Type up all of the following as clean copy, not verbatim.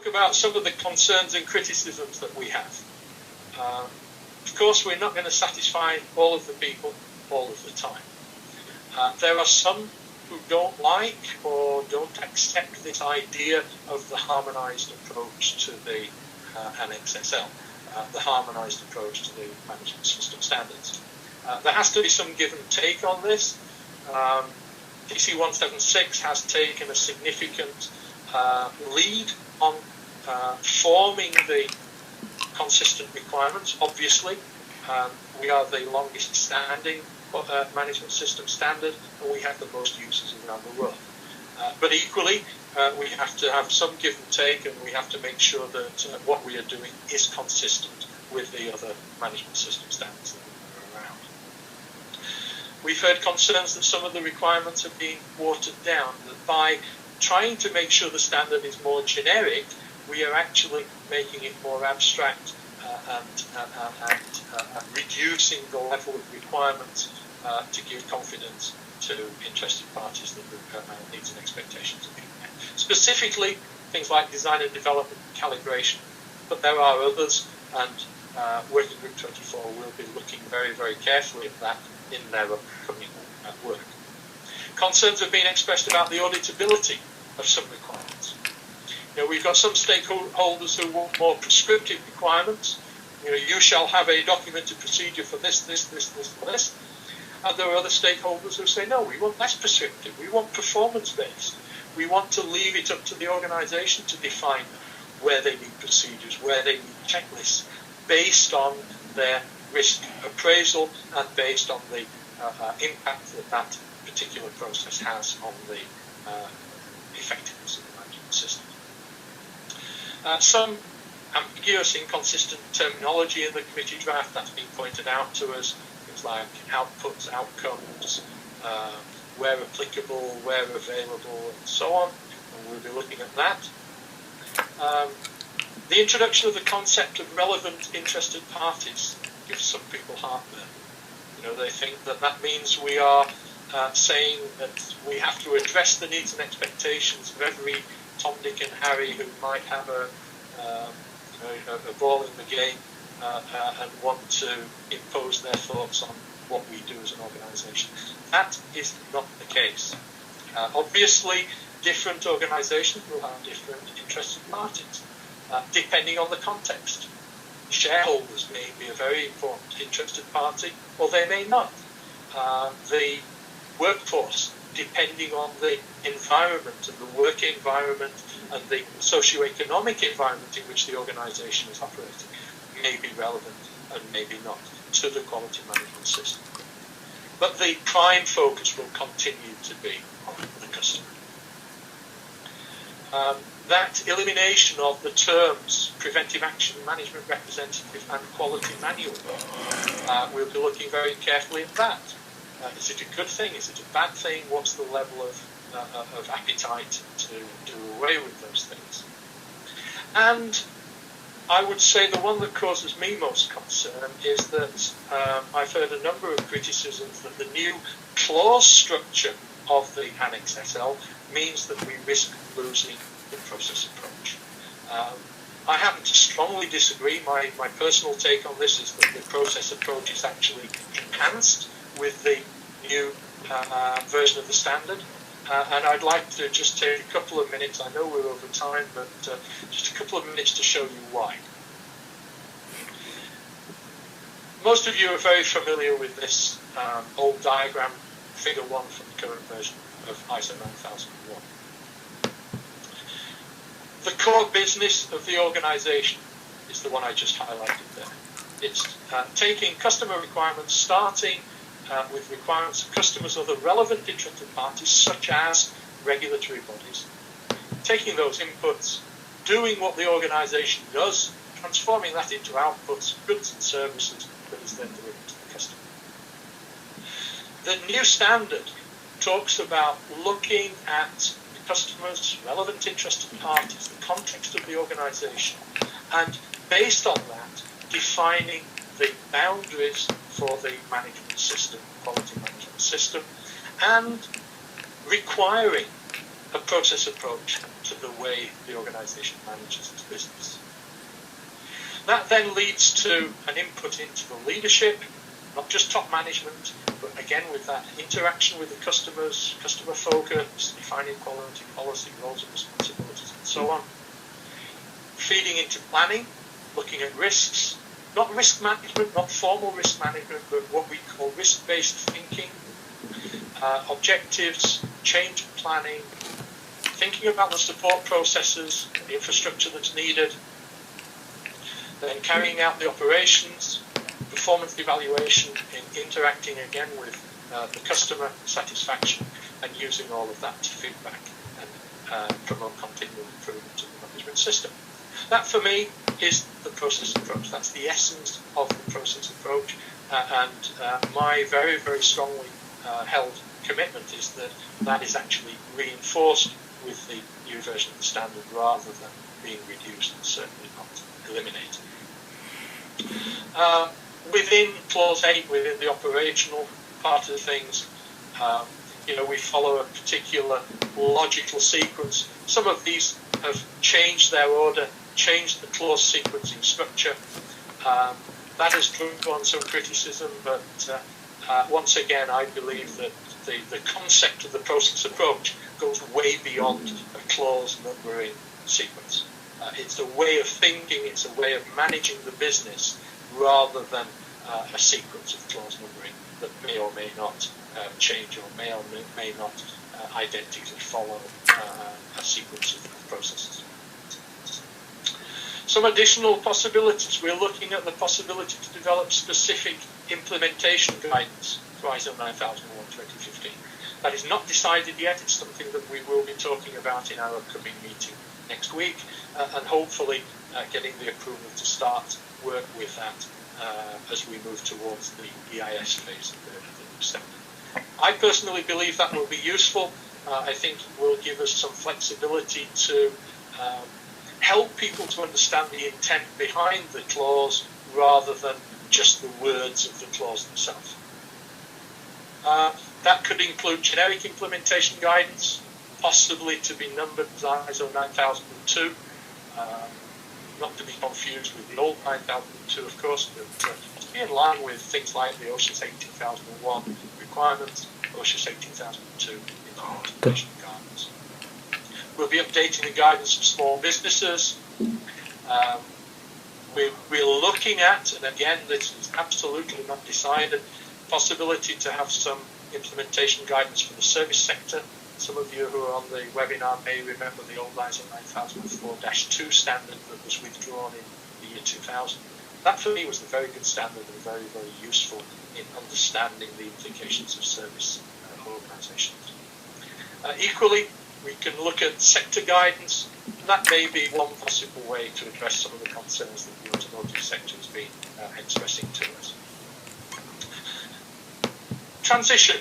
About some of the concerns and criticisms that we have. Of course, we're not going to satisfy all of the people all of the time. There are some who don't like or don't accept this idea of the harmonized approach to the Annex SL, the harmonized approach to the management system standards. There has to be some give and take on this. DC176 has taken a significant lead on forming the consistent requirements. Obviously, we are the longest standing management system standard, and we have the most users around the world. But equally, we have to have some give and take, and we have to make sure that what we are doing is consistent with the other management system standards that are around. We've heard concerns that some of the requirements are being watered down, that by trying to make sure the standard is more generic, we are actually making it more abstract and reducing the level of requirements to give confidence to interested parties that the needs and expectations are being met. Specifically, things like design and development and calibration, but there are others, and Working Group 24 will be looking very, very carefully at that in their upcoming work. Concerns have been expressed about the auditability of some requirements. We've got some stakeholders who want more prescriptive requirements. You shall have a documented procedure for this, for this. And there are other stakeholders who say, no, we want less prescriptive. We want performance-based. We want to leave it up to the organisation to define where they need procedures, where they need checklists, based on their risk appraisal and based on the impact that that particular process has on the effectiveness of the management system. Some ambiguous, inconsistent terminology in the committee draft that's been pointed out to us, things like outputs, outcomes, where applicable, where available, and so on, and we'll be looking at that. The introduction of the concept of relevant interested parties gives some people heartburn. They think that that means we are saying that we have to address the needs and expectations of every Tom, Dick and Harry who might have a ball in the game and want to impose their thoughts on what we do as an organisation. That is not the case. Obviously, different organisations will have different interested parties, depending on the context. Shareholders may be a very important interested party, or they may not. The workforce, depending on the environment and the work environment and the socio-economic environment in which the organisation is operating, may be relevant and maybe not to the quality management system. But the prime focus will continue to be on the customer. That elimination of the terms preventive action management representative and quality manual, we'll be looking very carefully at that. Is it a good thing? Is it a bad thing? What's the level of appetite to do away with those things? And I would say the one that causes me most concern is that I've heard a number of criticisms that the new clause structure of the Annex SL means that we risk losing the process approach. I happen to strongly disagree. My personal take on this is that the process approach is actually enhanced with the new version of the standard. And I'd like to just take a couple of minutes. I know we're over time, but just a couple of minutes to show you why. Most of you are very familiar with this old diagram, figure 1 from the current version of ISO 9001. The core business of the organisation is the one I just highlighted there. It's taking customer requirements, starting with requirements of customers or the relevant interested parties, such as regulatory bodies, taking those inputs, doing what the organisation does, transforming that into outputs, goods and services that is then delivered to the customer. The new standard talks about looking at the customers, relevant interested parties, the context of the organisation, and based on that, defining the boundaries for the management system, quality management system, and requiring a process approach to the way the organisation manages its business. That then leads to an input into the leadership, not just top management, but again with that interaction with the customers, customer focus, defining quality policy, roles and responsibilities, and so on. Feeding into planning, looking at risks, not risk management, not formal risk management, but what we call risk-based thinking, objectives, change planning, thinking about the support processes, the infrastructure that's needed, then carrying out the operations, performance evaluation, in interacting again with the customer satisfaction, and using all of that to feedback and promote continual improvement in the management system. That, for me, is the process approach. That's the essence of the process approach, and my very, very strongly held commitment is that that is actually reinforced with the new version of the standard rather than being reduced and certainly not eliminated. Within Clause 8, within the operational part of things, we follow a particular logical sequence. Some of these have changed their order, changed the clause sequencing structure. That has drawn some criticism, but once again, I believe that the concept of the process approach goes way beyond a clause numbering sequence. It's a way of thinking, it's a way of managing the business rather than a sequence of clause numbering that may or may not change or may not identically follow a sequence of processes. Some additional possibilities. We're looking at the possibility to develop specific implementation guidance for ISO 9001:2015. That is not decided yet. It's something that we will be talking about in our upcoming meeting next week, and hopefully getting the approval to start work with that as we move towards the EIS phase of the new standard. I personally believe that will be useful. I think it will give us some flexibility to help people to understand the intent behind the clause rather than just the words of the clause themselves. That could include generic implementation guidance, possibly to be numbered as ISO 9002, not to be confused with the old 9002, of course, but to be in line with things like the OSHA 18001 requirements, OSHA 18002 implementation guidance. We'll be updating the guidance for small businesses. We're looking at, and again, this is absolutely not decided, possibility to have some implementation guidance for the service sector. Some of you who are on the webinar may remember the old ISO 9004-2 standard that was withdrawn in the year 2000. That for me was a very good standard and very, very useful in understanding the implications of service organisations. Equally, we can look at sector guidance, and that may be one possible way to address some of the concerns that the automotive sector has been expressing to us. Transition.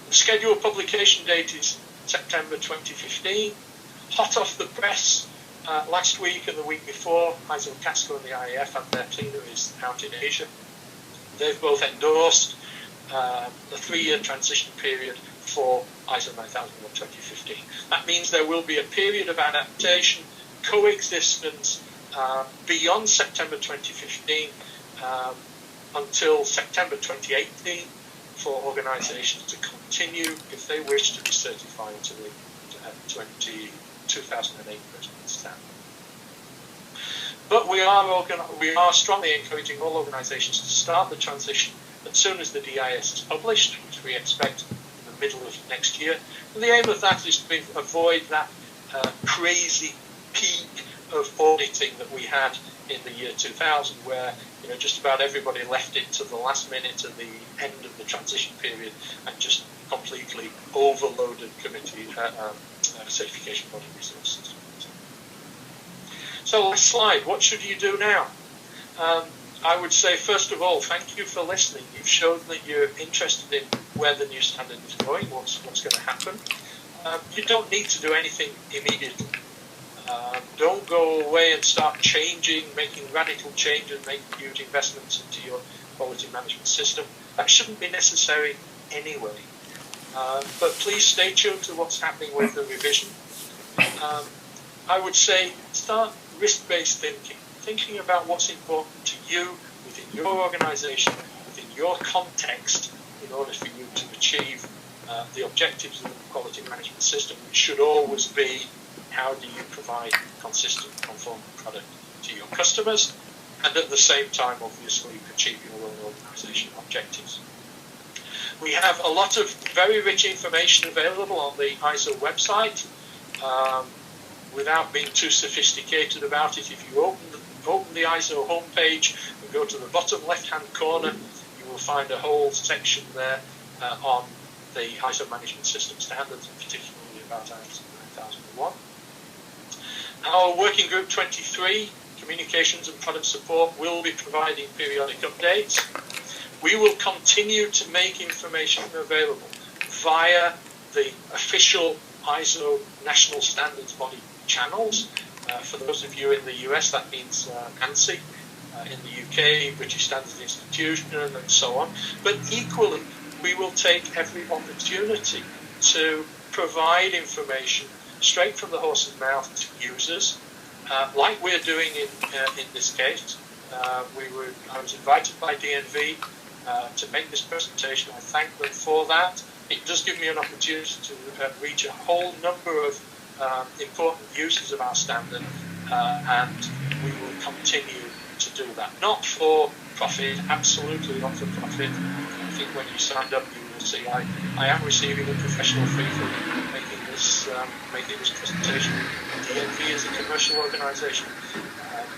The scheduled publication date is September 2015. Hot off the press, last week and the week before, ISO Casco and the IAF had their plenaries out in Asia. They've both endorsed the 3-year transition period for ISO 9001:2015. That means there will be a period of adaptation, coexistence beyond September 2015 until September 2018 for organisations to continue, if they wish, to be certified to the 2008 version of the standard. But we are strongly encouraging all organisations to start the transition as soon as the DIS is published, which we expect in the middle of next year. And the aim of that is to avoid that crazy peak of auditing that we had in the year 2000, where just about everybody left it to the last minute at the end of the transition period and just completely overloaded committee certification body resources. So last slide, what should you do now? I would say, first of all, thank you for listening. You've shown that you're interested in where the new standard is going, what's going to happen. You don't need to do anything immediately. Don't go away and start changing, making radical changes, making huge investments into your quality management system. That shouldn't be necessary anyway. But please stay tuned to what's happening with the revision. I would say start risk-based thinking about what's important to you within your organization, within your context, in order for you to achieve the objectives of the quality management system, which should always be how do you provide consistent, conforming product to your customers, and at the same time, obviously, achieve your own organization objectives. We have a lot of very rich information available on the ISO website. Without being too sophisticated about it, if you open the ISO homepage and go to the bottom left-hand corner, you will find a whole section there on the ISO management system standards, and particularly about ISO 9001. Our working group 23, communications and product support, will be providing periodic updates. We will continue to make information available via the official ISO national standards body channels. For those of you in the US, that means ANSI. In the UK, British Standards Institution, and so on. But equally, we will take every opportunity to provide information straight from the horse's mouth to users, like we're doing in this case. I was invited by DNV to make this presentation. I thank them for that. It does give me an opportunity to reach a whole number of important users of our standard, and we will continue to do that. Not for profit, absolutely not for profit. I think when you stand up, you will see I am receiving a professional fee for making this presentation. DNV is a commercial organisation.